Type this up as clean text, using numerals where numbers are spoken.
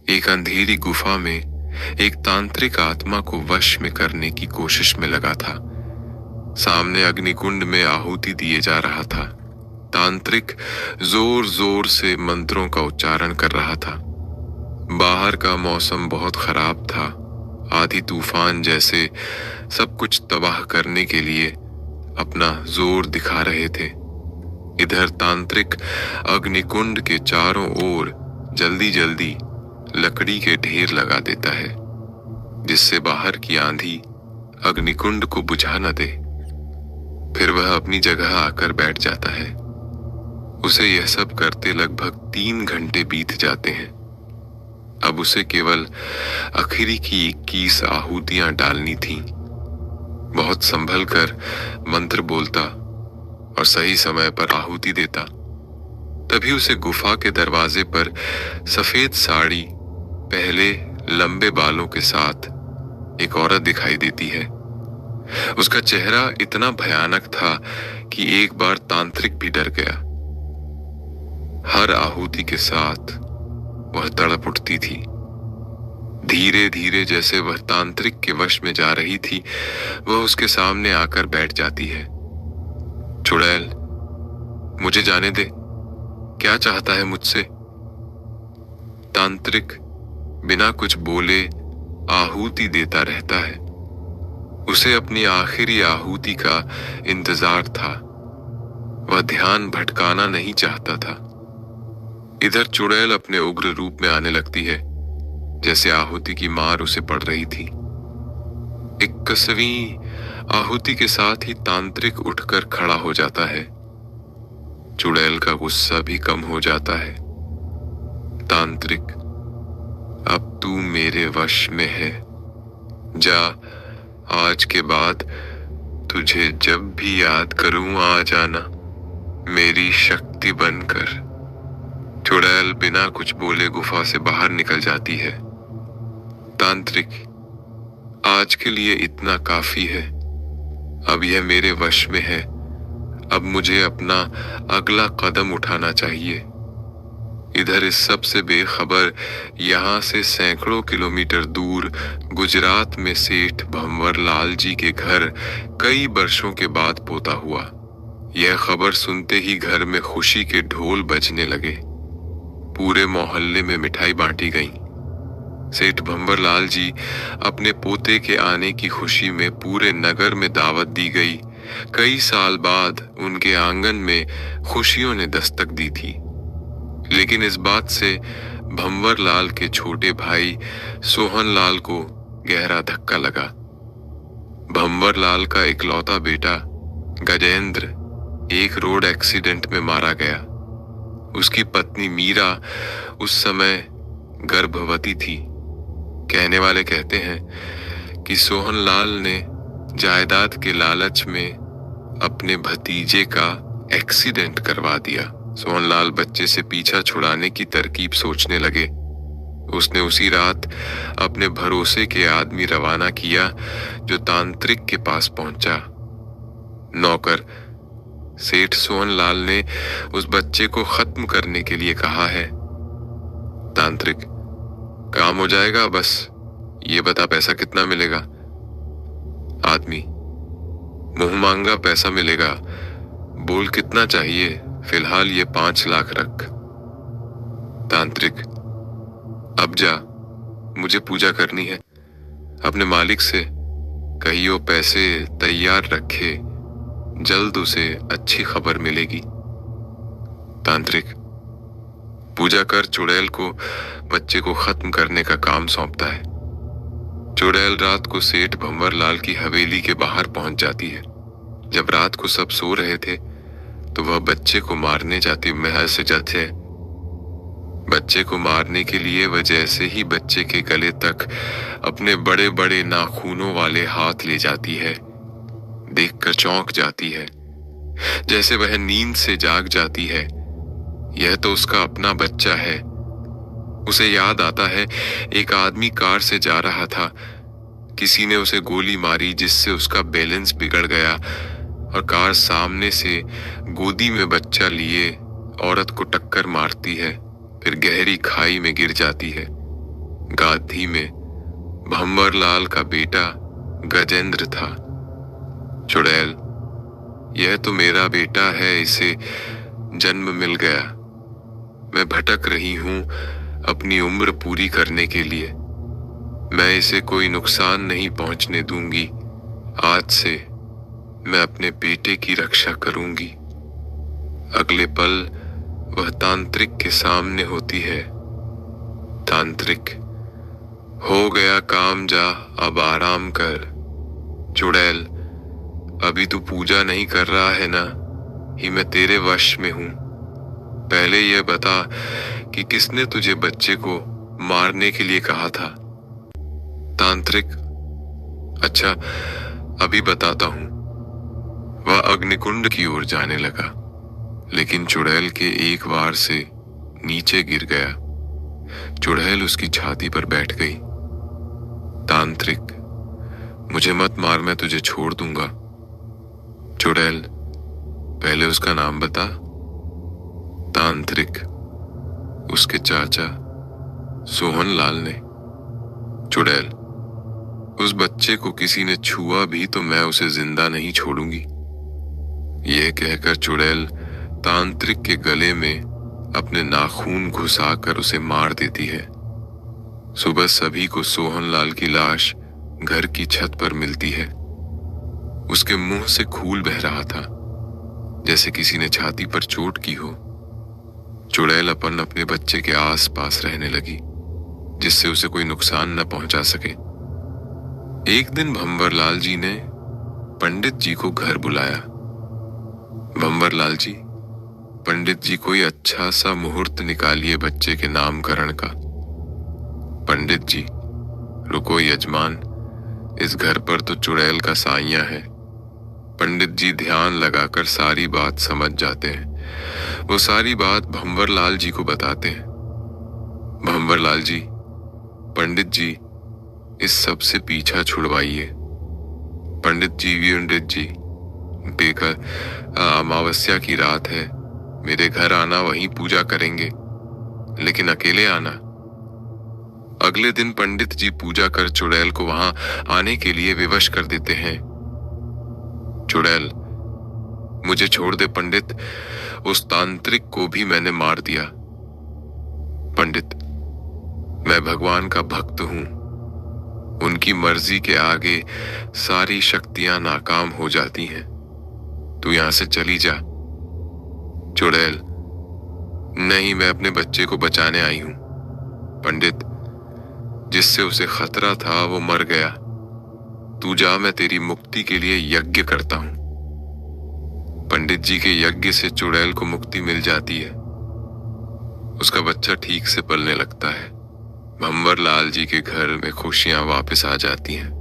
एक अंधेरी गुफा में एक तांत्रिक आत्मा को वश में करने की कोशिश में लगा था। सामने अग्निकुंड में आहुति दिए जा रहा था। तांत्रिक जोर जोर से मंत्रों का उच्चारण कर रहा था। बाहर का मौसम बहुत खराब था। आधी तूफान जैसे सब कुछ तबाह करने के लिए अपना जोर दिखा रहे थे। इधर तांत्रिक अग्निकुंड के चारों ओर जल्दी जल्दी लकड़ी के ढेर लगा देता है, जिससे बाहर की आंधी अग्निकुंड को बुझा न दे। फिर वह अपनी जगह आकर बैठ जाता है। उसे यह सब करते लगभग 3 घंटे बीत जाते हैं। अब उसे केवल आखिरी की 21 आहुतियां डालनी थीं। बहुत संभल कर मंत्र बोलता और सही समय पर आहुति देता। तभी उसे गुफा के दरवाजे पर सफेद साड़ी पहले लंबे बालों के साथ एक औरत दिखाई देती है। उसका चेहरा इतना भयानक था कि एक बार तांत्रिक भी डर गया। हर आहुति के साथ वह तड़प उठती थी। धीरे धीरे जैसे वह तांत्रिक के वश में जा रही थी, वह उसके सामने आकर बैठ जाती है। चुड़ैल, मुझे जाने दे, क्या चाहता है मुझसे? तांत्रिक बिना कुछ बोले आहुति देता रहता है। उसे अपनी आखिरी आहुति का इंतजार था। वह ध्यान भटकाना नहीं चाहता था। इधर चुड़ैल अपने उग्र रूप में आने लगती है, जैसे आहुति की मार उसे पड़ रही थी। 21वीं आहुति के साथ ही तांत्रिक उठकर खड़ा हो जाता है। चुड़ैल का गुस्सा भी कम हो जाता है। तांत्रिक, अब तू मेरे वश में है। जा, आज के बाद तुझे जब भी याद करूं आ जाना, मेरी शक्ति बनकर। चुड़ैल बिना कुछ बोले गुफा से बाहर निकल जाती है। तांत्रिक, आज के लिए इतना काफी है। अब यह मेरे वश में है। अब मुझे अपना अगला कदम उठाना चाहिए। इधर इस सब से बेखबर यहाँ से सैकड़ों किलोमीटर दूर गुजरात में सेठ भंवर लाल जी के घर कई वर्षों के बाद पोता हुआ। यह खबर सुनते ही घर में खुशी के ढोल बजने लगे। पूरे मोहल्ले में मिठाई बांटी गई। सेठ भंवर लाल जी अपने पोते के आने की खुशी में पूरे नगर में दावत दी गई। कई साल बाद उनके आंगन में खुशियों ने दस्तक दी थी। लेकिन इस बात से भंवर लाल के छोटे भाई सोहन लाल को गहरा धक्का लगा। भंवर लाल का इकलौता बेटा गजेंद्र एक रोड एक्सीडेंट में मारा गया। उसकी पत्नी मीरा उस समय गर्भवती थी। कहने वाले कहते हैं कि सोहन लाल ने जायदाद के लालच में अपने भतीजे का एक्सीडेंट करवा दिया। सोहनलाल बच्चे से पीछा छुड़ाने की तरकीब सोचने लगे। उसने उसी रात अपने भरोसे के आदमी रवाना किया, जो तांत्रिक के पास पहुंचा। नौकर सेठ सोहनलाल ने उस बच्चे को खत्म करने के लिए कहा है। तांत्रिक, काम हो जाएगा, बस ये बता पैसा कितना मिलेगा? आदमी, मुंह मांगा पैसा मिलेगा, बोल कितना चाहिए? फिलहाल ये 5 लाख रख। तांत्रिक, अब जा, मुझे पूजा करनी है। अपने मालिक से कहियो पैसे तैयार रखे, जल्द उसे अच्छी खबर मिलेगी। तांत्रिक, पूजा कर चुड़ैल को बच्चे को खत्म करने का काम सौंपता है। चुड़ैल रात को सेठ भंवर लाल की हवेली के बाहर पहुंच जाती है। जब रात को सब सो रहे थे तो वह बच्चे को मारने जाती महल से जाते। बच्चे को मारने के लिए वह जैसे ही बच्चे के गले तक अपने बड़े बड़े नाखूनों वाले हाथ ले जाती है, देखकर चौंक जाती है, जैसे वह नींद से जाग जाती है। यह तो उसका अपना बच्चा है। उसे याद आता है, एक आदमी कार से जा रहा था। किसी ने उसे गोली मारी, जिससे उसका बैलेंस बिगड़ गया और कार सामने से गोदी में बच्चा लिए औरत को टक्कर मारती है, फिर गहरी खाई में गिर जाती है। गाधी में भंवरलाल का बेटा गजेंद्र था। चुड़ैल, यह तो मेरा बेटा है, इसे जन्म मिल गया। मैं भटक रही हूं अपनी उम्र पूरी करने के लिए। मैं इसे कोई नुकसान नहीं पहुंचने दूंगी। आज से मैं अपने बेटे की रक्षा करूंगी। अगले पल वह तांत्रिक के सामने होती है। तांत्रिक, हो गया काम, जा अब आराम कर। चुड़ैल, अभी तू पूजा नहीं कर रहा है ना, ही मैं तेरे वश में हूं। पहले यह बता कि किसने तुझे बच्चे को मारने के लिए कहा था। तांत्रिक, अच्छा अभी बताता हूं। वह अग्निकुंड की ओर जाने लगा, लेकिन चुड़ैल के एक वार से नीचे गिर गया। चुड़ैल उसकी छाती पर बैठ गई। तांत्रिक, मुझे मत मार, मैं तुझे छोड़ दूंगा। चुड़ैल, पहले उसका नाम बता। तांत्रिक, उसके चाचा सोहनलाल ने। चुड़ैल, उस बच्चे को किसी ने छुआ भी तो मैं उसे जिंदा नहीं छोड़ूंगी। यह कहकर चुड़ैल तांत्रिक के गले में अपने नाखून घुसाकर उसे मार देती है। सुबह सभी को सोहनलाल की लाश घर की छत पर मिलती है। उसके मुंह से खून बह रहा था, जैसे किसी ने छाती पर चोट की हो। चुड़ैल अपन अपने बच्चे के आस पास रहने लगी, जिससे उसे कोई नुकसान न पहुंचा सके। एक दिन भंवरलाल जी ने पंडित जी को घर बुलाया। भंवरलाल जी, पंडित जी कोई अच्छा सा मुहूर्त निकालिए बच्चे के नामकरण का। पंडित जी, रुको यजमान, इस घर पर तो चुड़ैल का साइया है। पंडित जी ध्यान लगाकर सारी बात समझ जाते हैं। वो सारी बात भंवरलाल जी को बताते हैं। भंवरलाल जी, पंडित जी इस सब से पीछा छुड़वाइए। पंडित जी, बेकर अमावस्या की रात है, मेरे घर आना, वहीं पूजा करेंगे, लेकिन अकेले आना। अगले दिन पंडित जी पूजा कर चुड़ैल को वहां आने के लिए विवश कर देते हैं। चुड़ैल, मुझे छोड़ दे पंडित, उस तांत्रिक को भी मैंने मार दिया। पंडित, मैं भगवान का भक्त हूं, उनकी मर्जी के आगे सारी शक्तियां नाकाम हो जाती हैं। तू यहां से चली जा। चुड़ैल, नहीं, मैं अपने बच्चे को बचाने आई हूं। पंडित, जिससे उसे खतरा था वो मर गया। तू जा, मैं तेरी मुक्ति के लिए यज्ञ करता हूं। पंडित जी के यज्ञ से चुड़ैल को मुक्ति मिल जाती है। उसका बच्चा ठीक से पलने लगता है। भंवरलाल जी के घर में खुशियां वापस आ जाती हैं।